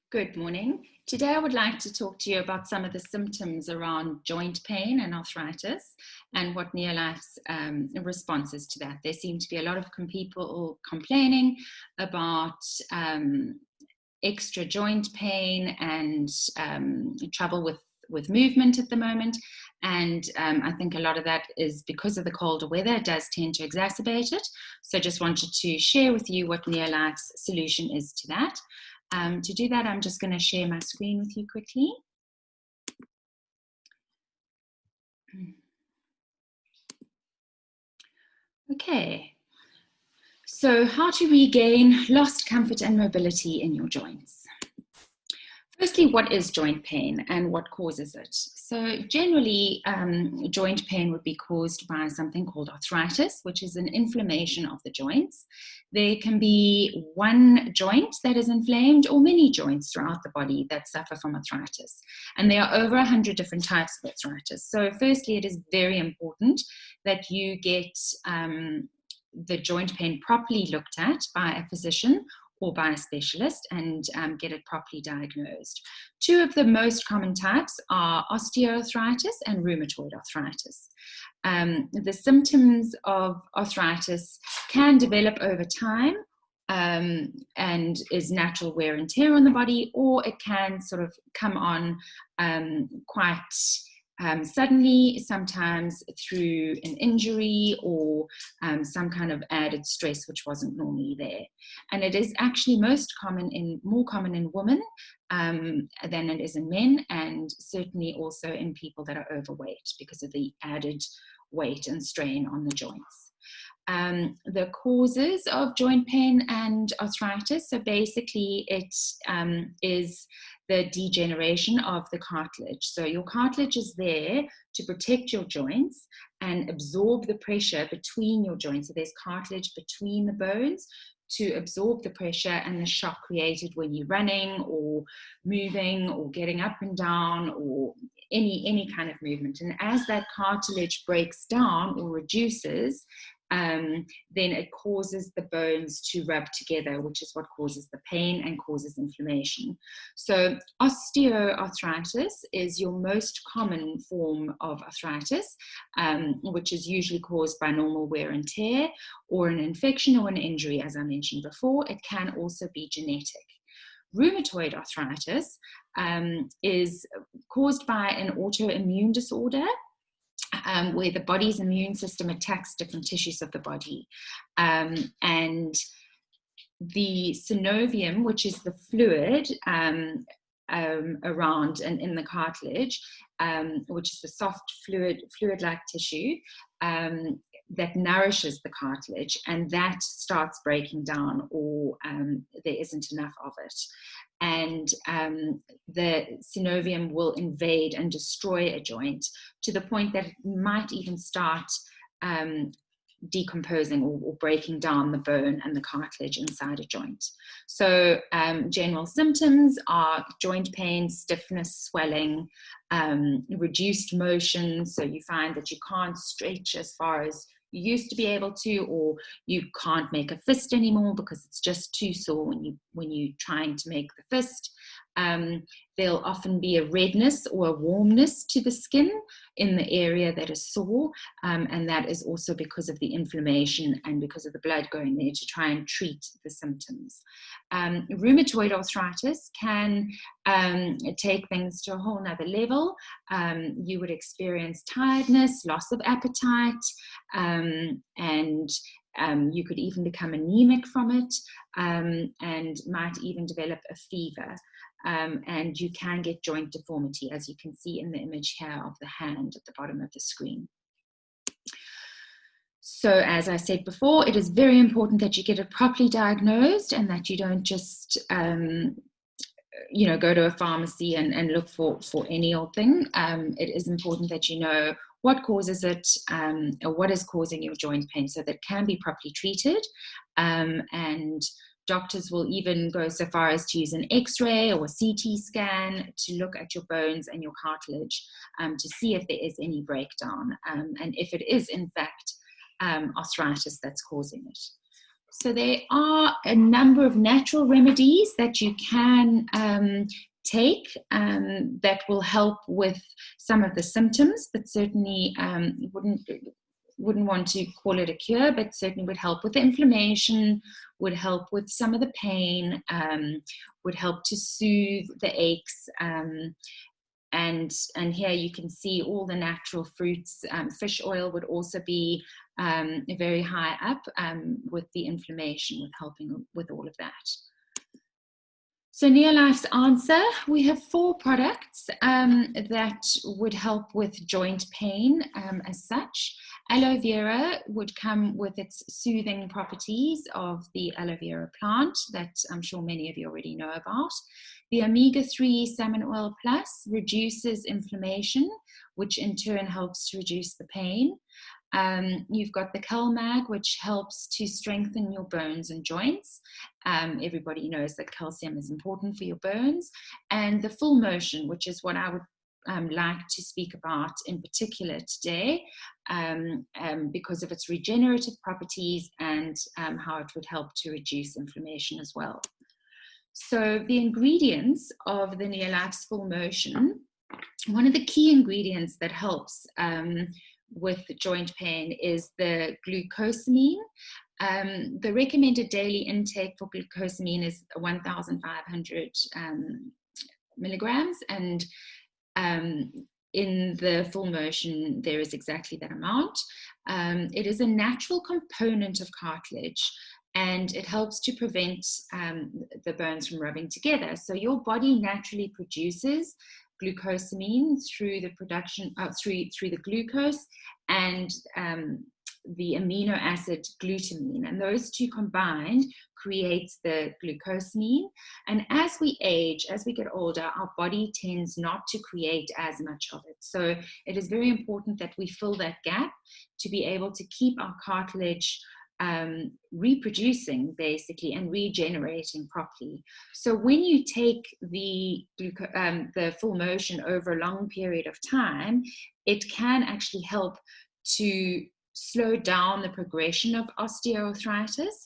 Good morning. Today I would like to talk to you about some of the symptoms around joint pain and arthritis and what NeoLife's responses to that. There seem to be a lot of people complaining about extra joint pain and trouble with movement at the moment. And I think a lot of that is because of the colder weather. It does tend to exacerbate it. So I just wanted to share with you what NeoLife's solution is to that. To do that, I'm just going to share my screen with you quickly. Okay, so how to regain lost comfort and mobility in your joints. Firstly, what is joint pain and what causes it? So generally, joint pain would be caused by something called arthritis, which is an inflammation of the joints. There can be one joint that is inflamed or many joints throughout the body that suffer from arthritis. And there are over 100 different types of arthritis. So firstly, it is very important that you get the joint pain properly looked at by a physician or by a specialist and get it properly diagnosed. Two of the most common types are osteoarthritis and rheumatoid arthritis. The symptoms of arthritis can develop over time and is natural wear and tear on the body, or it can sort of come on quite suddenly, sometimes through an injury or some kind of added stress which wasn't normally there. And it is actually more common in women than it is in men, and certainly also in people that are overweight because of the added weight and strain on the joints. The causes of joint pain and arthritis, so basically it is the degeneration of the cartilage. So your cartilage is there to protect your joints and absorb the pressure between your joints. So there's cartilage between the bones to absorb the pressure and the shock created when you're running or moving or getting up and down or any kind of movement. And as that cartilage breaks down or reduces, then it causes the bones to rub together, which is what causes the pain and causes inflammation. So osteoarthritis is your most common form of arthritis, which is usually caused by normal wear and tear or an infection or an injury, as I mentioned before. It can also be genetic. Rheumatoid arthritis is caused by an autoimmune disorder, where the body's immune system attacks different tissues of the body. And the synovium, which is the fluid around and in the cartilage, which is the soft fluid-like tissue that nourishes the cartilage, and that starts breaking down or there isn't enough of it. And the synovium will invade and destroy a joint to the point that it might even start decomposing or breaking down the bone and the cartilage inside a joint. So general symptoms are joint pain, stiffness, swelling, reduced motion. So you find that you can't stretch as far as you used to be able to, or you can't make a fist anymore because it's just too sore when you're trying to make the fist. There'll often be a redness or a warmness to the skin in the area that is sore, and that is also because of the inflammation and because of the blood going there to try and treat the symptoms. Rheumatoid arthritis can take things to a whole nother level. You would experience tiredness, loss of appetite, and you could even become anemic from it, and might even develop a fever. And you can get joint deformity, as you can see in the image here of the hand at the bottom of the screen. So as I said before, it is very important that you get it properly diagnosed and that you don't just go to a pharmacy and look for any old thing. It is important that you know what causes it, or what is causing your joint pain, so that it can be properly treated. And doctors will even go so far as to use an X-ray or a CT scan to look at your bones and your cartilage to see if there is any breakdown, and if it is in fact arthritis that's causing it. So there are a number of natural remedies that you can take that will help with some of the symptoms, but certainly wouldn't want to call it a cure, but certainly would help with the inflammation, would help with some of the pain, would help to soothe the aches. And here you can see all the natural fruits. Fish oil would also be very high up with the inflammation, with helping with all of that. So NeoLife's answer, we have 4 products that would help with joint pain as such. Aloe vera would come with its soothing properties of the aloe vera plant that I'm sure many of you already know about. The omega-3 salmon oil plus reduces inflammation, which in turn helps to reduce the pain. You've got the CalMag, which helps to strengthen your bones and joints. Everybody knows that calcium is important for your bones. And the full motion, which is what I would like to speak about in particular today, because of its regenerative properties and how it would help to reduce inflammation as well. So the ingredients of the NeoLife's full motion, one of the key ingredients that helps with joint pain is the glucosamine. The recommended daily intake for glucosamine is 1,500 milligrams, and in the full motion there is exactly that amount. It is a natural component of cartilage, and it helps to prevent the bones from rubbing together. So your body naturally produces glucosamine through the production through the glucose and the amino acid glutamine, and those two combined creates the glucosamine. And as we age, as we get older, our body tends not to create as much of it. So it is very important that we fill that gap to be able to keep our cartilage reproducing basically and regenerating properly. So when you take the full motion over a long period of time, it can actually help to slow down the progression of osteoarthritis,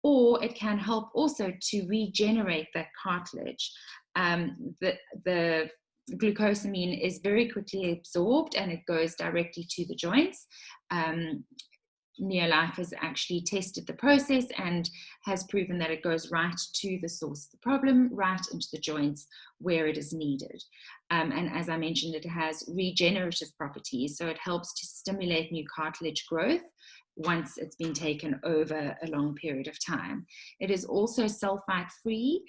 or it can help also to regenerate that cartilage. The glucosamine is very quickly absorbed and it goes directly to the joints. NeoLife has actually tested the process and has proven that it goes right to the source of the problem, right into the joints where it is needed. And as I mentioned, it has regenerative properties, so it helps to stimulate new cartilage growth once it's been taken over a long period of time. It is also sulfite-free,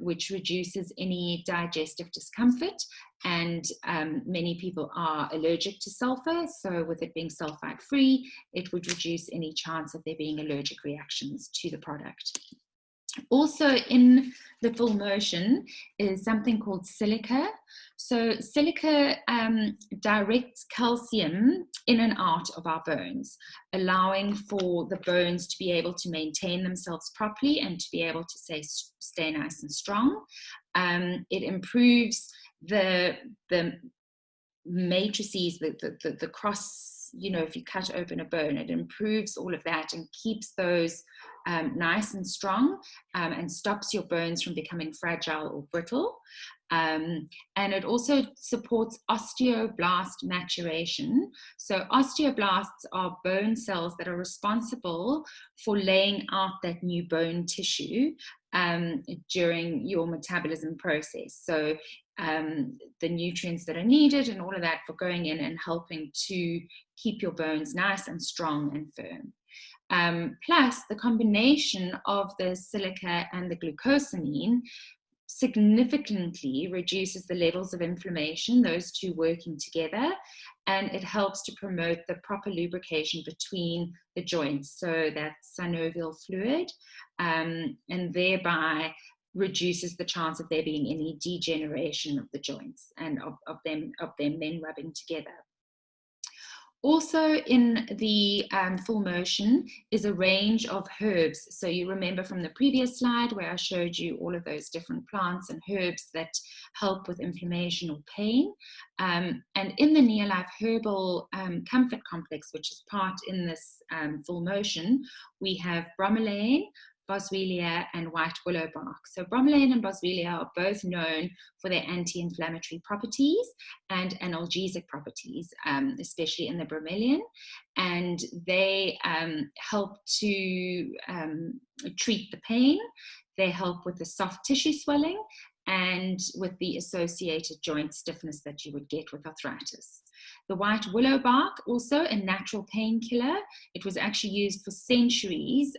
which reduces any digestive discomfort, and many people are allergic to sulfur, so with it being sulfite free, it would reduce any chance of there being allergic reactions to the product. Also in the full motion is something called silica. So silica directs calcium in and out of our bones, allowing for the bones to be able to maintain themselves properly and to be able to stay nice and strong. It improves the matrices, the cross, you know, if you cut open a bone, it improves all of that and keeps those nice and strong, and stops your bones from becoming fragile or brittle. And it also supports osteoblast maturation. So osteoblasts are bone cells that are responsible for laying out that new bone tissue during your metabolism process. So the nutrients that are needed and all of that for going in and helping to keep your bones nice and strong and firm. Plus, the combination of the silica and the glucosamine significantly reduces the levels of inflammation, those two working together, and it helps to promote the proper lubrication between the joints, so that's synovial fluid, and thereby reduces the chance of there being any degeneration of the joints and of them then rubbing together. Also in the full motion is a range of herbs. So you remember from the previous slide where I showed you all of those different plants and herbs that help with inflammation or pain. And in the NeoLife Herbal Comfort Complex, which is part in this full motion, we have bromelain, boswellia, and white willow bark. So bromelain and boswellia are both known for their anti-inflammatory properties and analgesic properties, especially in the bromelain, and they help to treat the pain. They help with the soft tissue swelling and with the associated joint stiffness that you would get with arthritis. The white willow bark, also a natural painkiller. It was actually used for centuries.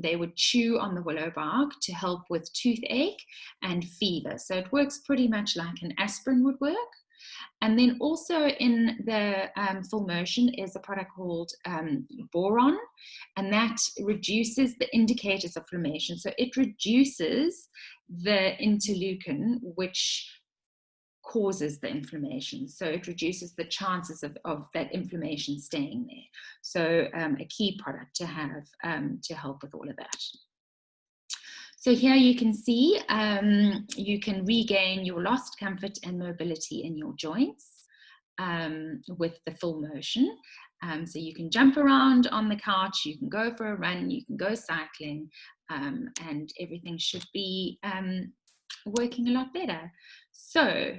They would chew on the willow bark to help with toothache and fever. So it works pretty much like an aspirin would work. And then also in the full motion is a product called boron, and that reduces the indicators of inflammation. So it reduces the interleukin, which causes the inflammation. So it reduces the chances of that inflammation staying there. So a key product to have to help with all of that. So here you can see you can regain your lost comfort and mobility in your joints with the full motion. So you can jump around on the couch, you can go for a run, you can go cycling, and everything should be working a lot better. So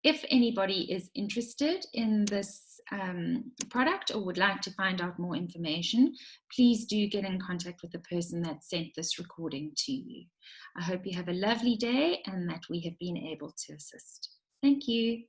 if anybody is interested in this product or would like to find out more information, please do get in contact with the person that sent this recording to you. I hope you have a lovely day and that we have been able to assist. Thank you.